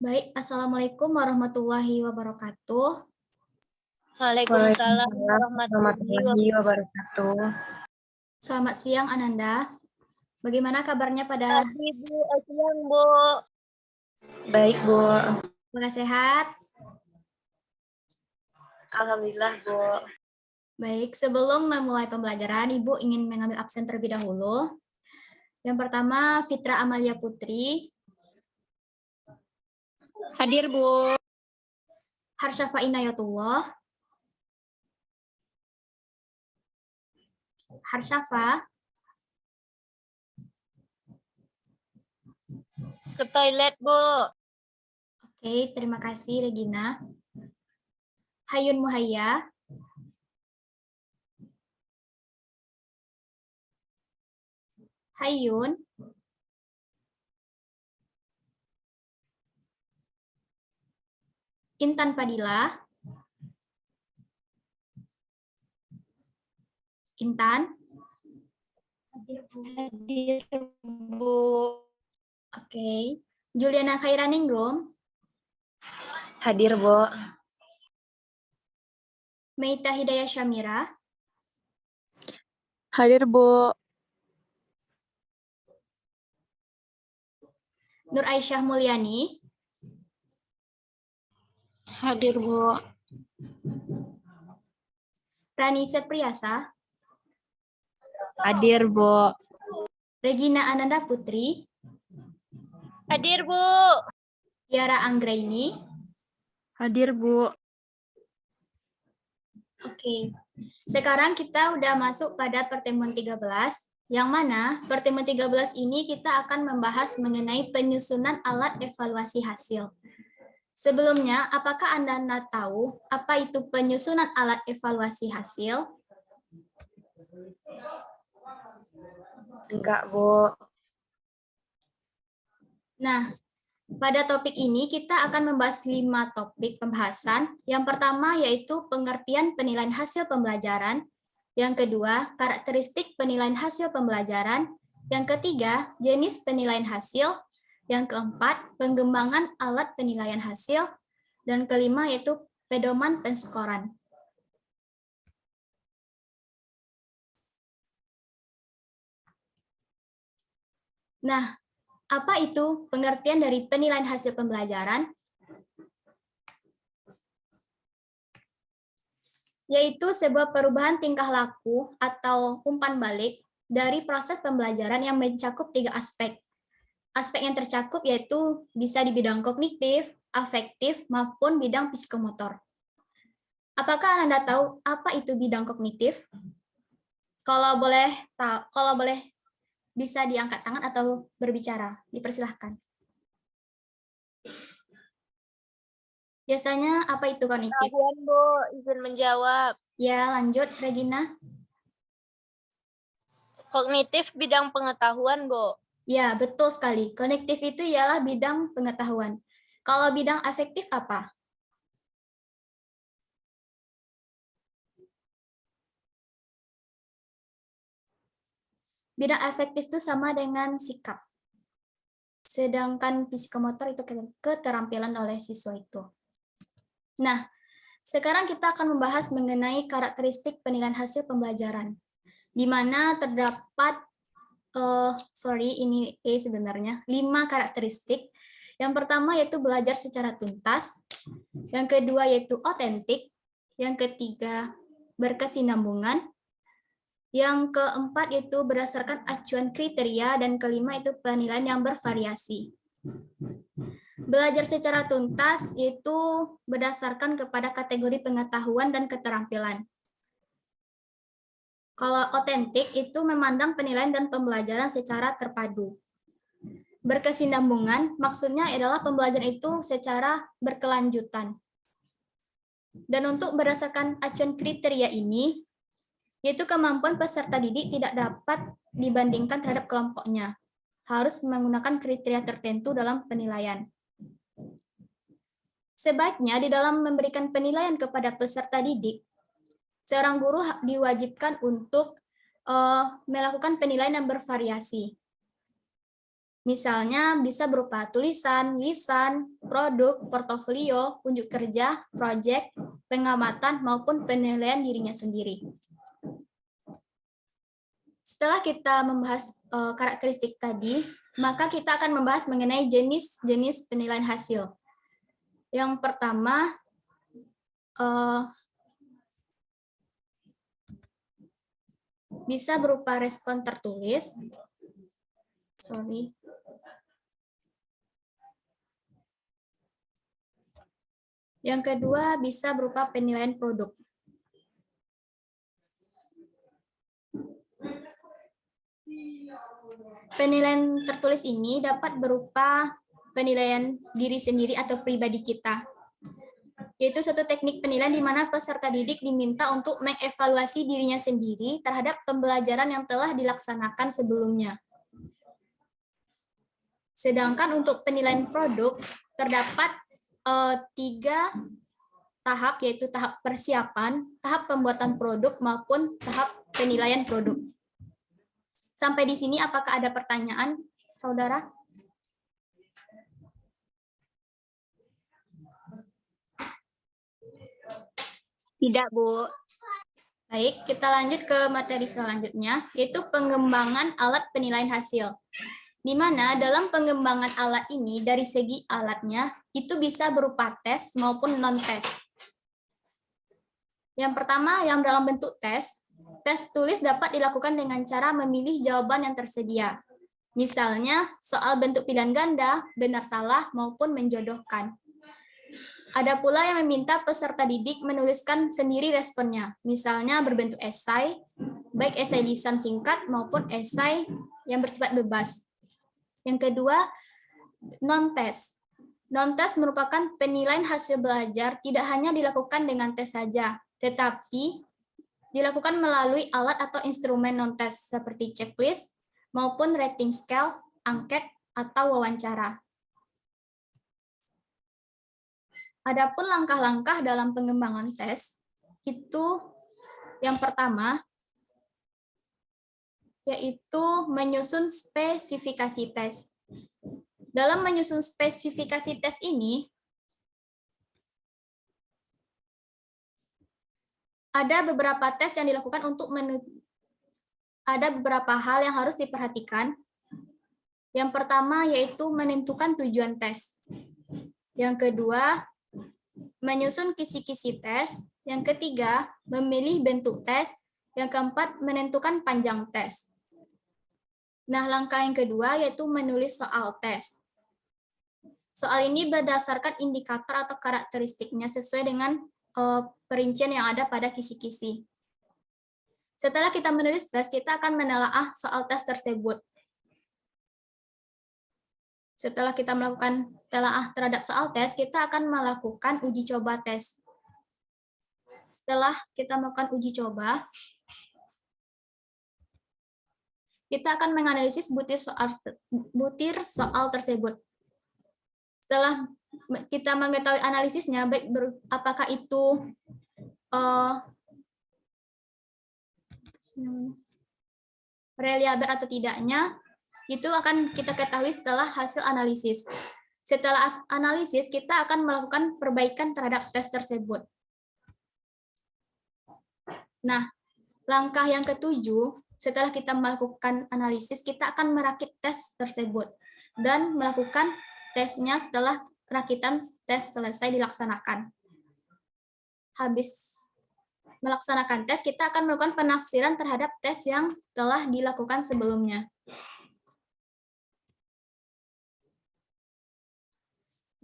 Baik, Assalamualaikum warahmatullahi wabarakatuh. Waalaikumsalam Waalaikumsalam warahmatullahi warahmatullahi wabarakatuh. wabarakatuh. Selamat siang, Ananda. Bagaimana kabarnya pada Pagi, Bu. Siang, Bu. Baik, Bu. apakah sehat? Alhamdulillah, Bu. Baik, sebelum memulai pembelajaran, Ibu ingin mengambil absen terlebih dahulu. Yang pertama, Fitra Amalia Putri, Hadir, Bu. Harsyafa Inayatullah, Harsyafa, Ke toilet, Bu. oke, terima kasih Regina. Hayun Muhayya, Hayun, Intan Padilla, Intan, Hadir, Bu. oke, Juliana Khairaningrum, Hadir, Bu. Meita Hidayah Syamira, Hadir, Bu. Nur Aisyah Mulyani, Hadir, Bu. Rani Septriasa, Hadir, Bu. Regina Ananda Putri, Hadir, Bu. Tiara Anggraini. Hadir, Bu. Oke, sekarang kita udah masuk pada pertemuan 13, yang mana pertemuan 13 ini kita akan membahas mengenai penyusunan alat evaluasi hasil. Sebelumnya, apakah Anda tahu apa itu penyusunan alat evaluasi hasil? Enggak, Bu. Nah, pada topik ini kita akan membahas 5 topik pembahasan. Yang pertama yaitu pengertian penilaian hasil pembelajaran. Yang kedua, karakteristik penilaian hasil pembelajaran. Yang ketiga, jenis penilaian hasil. Yang keempat, pengembangan alat penilaian hasil. Dan kelima yaitu pedoman penskoran. Nah, apa itu pengertian dari penilaian hasil pembelajaran? Yaitu sebuah perubahan tingkah laku atau umpan balik dari proses pembelajaran yang mencakup 3 aspek. Aspek yang tercakup yaitu bisa di bidang kognitif, afektif, maupun bidang psikomotor. Apakah Anda tahu apa itu bidang kognitif? Kalau boleh bisa diangkat tangan atau berbicara, dipersilahkan. Biasanya apa itu kognitif? Pengetahuan, Bu. Izin menjawab. Ya, lanjut Regina. Kognitif bidang pengetahuan, Bu. Ya, betul sekali. Kognitif itu ialah bidang pengetahuan. Kalau bidang afektif apa? Bidang afektif itu sama dengan sikap. Sedangkan psikomotor itu keterampilan oleh siswa itu. Nah, sekarang kita akan membahas mengenai karakteristik penilaian hasil pembelajaran, di mana terdapat, ini sebenarnya, 5 karakteristik. Yang pertama yaitu belajar secara tuntas, yang kedua yaitu otentik, yang ketiga berkesinambungan, yang keempat yaitu berdasarkan acuan kriteria, dan kelima itu penilaian yang bervariasi. Belajar secara tuntas yaitu berdasarkan kepada kategori pengetahuan dan keterampilan. Kalau otentik itu memandang penilaian dan pembelajaran secara terpadu. Berkesinambungan maksudnya adalah pembelajaran itu secara berkelanjutan. Dan untuk berdasarkan acuan kriteria ini, yaitu kemampuan peserta didik tidak dapat dibandingkan terhadap kelompoknya. Harus menggunakan kriteria tertentu dalam penilaian. Sebaiknya di dalam memberikan penilaian kepada peserta didik, seorang guru diwajibkan untuk melakukan penilaian yang bervariasi. Misalnya bisa berupa tulisan, lisan, produk, portofolio, unjuk kerja, proyek, pengamatan, maupun penilaian dirinya sendiri. Setelah kita membahas karakteristik tadi, maka kita akan membahas mengenai jenis-jenis penilaian hasil. Yang pertama, bisa berupa respon tertulis. Yang kedua, bisa berupa penilaian produk. Penilaian tertulis ini dapat berupa penilaian diri sendiri atau pribadi kita, yaitu suatu teknik penilaian di mana peserta didik diminta untuk mengevaluasi dirinya sendiri terhadap pembelajaran yang telah dilaksanakan sebelumnya. Sedangkan untuk penilaian produk, terdapat 3 tahap, yaitu tahap persiapan, tahap pembuatan produk, maupun tahap penilaian produk. Sampai di sini, apakah ada pertanyaan, saudara? Tidak, Bu. Baik, kita lanjut ke materi selanjutnya, yaitu pengembangan alat penilaian hasil. Di mana dalam pengembangan alat ini, dari segi alatnya, itu bisa berupa tes maupun non-tes. Yang pertama, yang dalam bentuk tes tulis dapat dilakukan dengan cara memilih jawaban yang tersedia. Misalnya, soal bentuk pilihan ganda, benar salah, maupun menjodohkan. Ada pula yang meminta peserta didik menuliskan sendiri responnya, misalnya berbentuk esai, baik esai lisan singkat maupun esai yang bersifat bebas. Yang kedua, non-tes. Non-tes merupakan penilaian hasil belajar tidak hanya dilakukan dengan tes saja, tetapi dilakukan melalui alat atau instrumen non-tes seperti checklist maupun rating scale, angket, atau wawancara. Adapun langkah-langkah dalam pengembangan tes, itu yang pertama, yaitu menyusun spesifikasi tes. Dalam menyusun spesifikasi tes ini, ada beberapa tes yang dilakukan untuk ada beberapa hal yang harus diperhatikan. Yang pertama yaitu menentukan tujuan tes. Yang kedua, menyusun kisi-kisi tes. Yang ketiga, memilih bentuk tes. Yang keempat, menentukan panjang tes. Nah, langkah yang kedua yaitu menulis soal tes. Soal ini berdasarkan indikator atau karakteristiknya sesuai dengan perincian yang ada pada kisi-kisi. Setelah kita menulis tes, kita akan menelaah soal tes tersebut. Setelah kita melakukan telaah terhadap soal tes, kita akan melakukan uji coba tes. Setelah kita melakukan uji coba, kita akan menganalisis butir soal tersebut. Setelah kita mengetahui analisisnya, baik apakah itu reliabel atau tidaknya, itu akan kita ketahui setelah hasil analisis. Setelah analisis, kita akan melakukan perbaikan terhadap tes tersebut. Nah, langkah yang ketujuh, setelah kita melakukan analisis, kita akan merakit tes tersebut dan melakukan tesnya setelah rakitan tes selesai dilaksanakan. Habis melaksanakan tes, kita akan melakukan penafsiran terhadap tes yang telah dilakukan sebelumnya.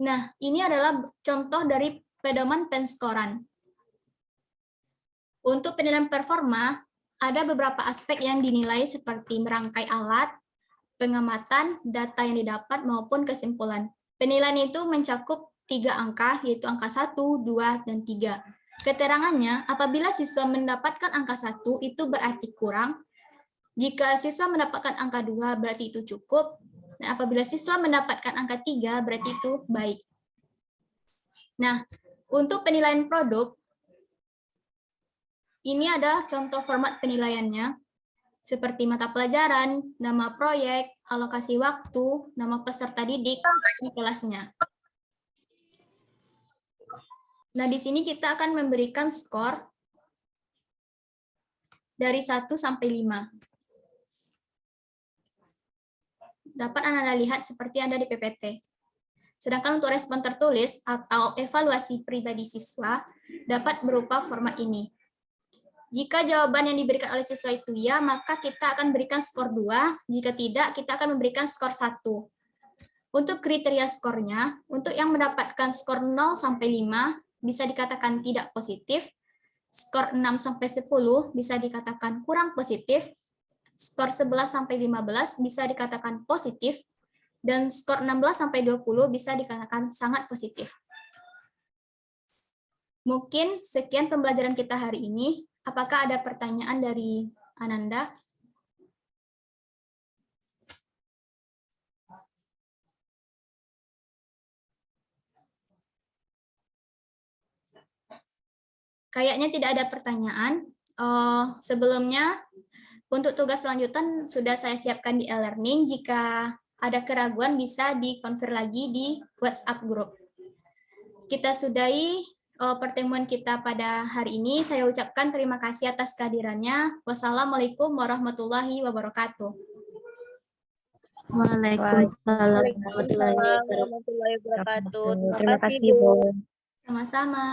Nah, ini adalah contoh dari pedoman penskoran. Untuk penilaian performa, ada beberapa aspek yang dinilai seperti merangkai alat, pengamatan, data yang didapat, maupun kesimpulan. Penilaian itu mencakup 3 angka, yaitu angka 1, 2, dan 3. Keterangannya, apabila siswa mendapatkan angka 1, itu berarti kurang. Jika siswa mendapatkan angka 2, berarti itu cukup. Dan apabila siswa mendapatkan angka 3, berarti itu baik. Nah, untuk penilaian produk, ini ada contoh format penilaiannya. seperti mata pelajaran, nama proyek, alokasi waktu, nama peserta didik, dan kelasnya. Nah, di sini kita akan memberikan skor dari 1 sampai 5. Dapat Anda lihat seperti ada di PPT. Sedangkan untuk respon tertulis atau evaluasi pribadi siswa dapat berupa format ini. Jika jawaban yang diberikan oleh siswa itu ya, maka kita akan berikan skor 2. Jika tidak, kita akan memberikan skor 1. Untuk kriteria skornya, untuk yang mendapatkan skor 0 sampai 5 bisa dikatakan tidak positif, skor 6 sampai 10 bisa dikatakan kurang positif, skor 11 sampai 15 bisa dikatakan positif, dan skor 16 sampai 20 bisa dikatakan sangat positif. Mungkin sekian pembelajaran kita hari ini. Apakah ada pertanyaan dari Ananda? Kayaknya tidak ada pertanyaan. Sebelumnya, untuk tugas selanjutan sudah saya siapkan di e-learning. Jika ada keraguan bisa dikonfirmasi lagi di WhatsApp group. Kita sudahi pertemuan kita pada hari ini. Saya ucapkan terima kasih atas kehadirannya. Wassalamualaikum warahmatullahi wabarakatuh. Waalaikumsalam warahmatullahi wabarakatuh. warahmatullahi wabarakatuh. Terima kasih, Bu. Sama-sama.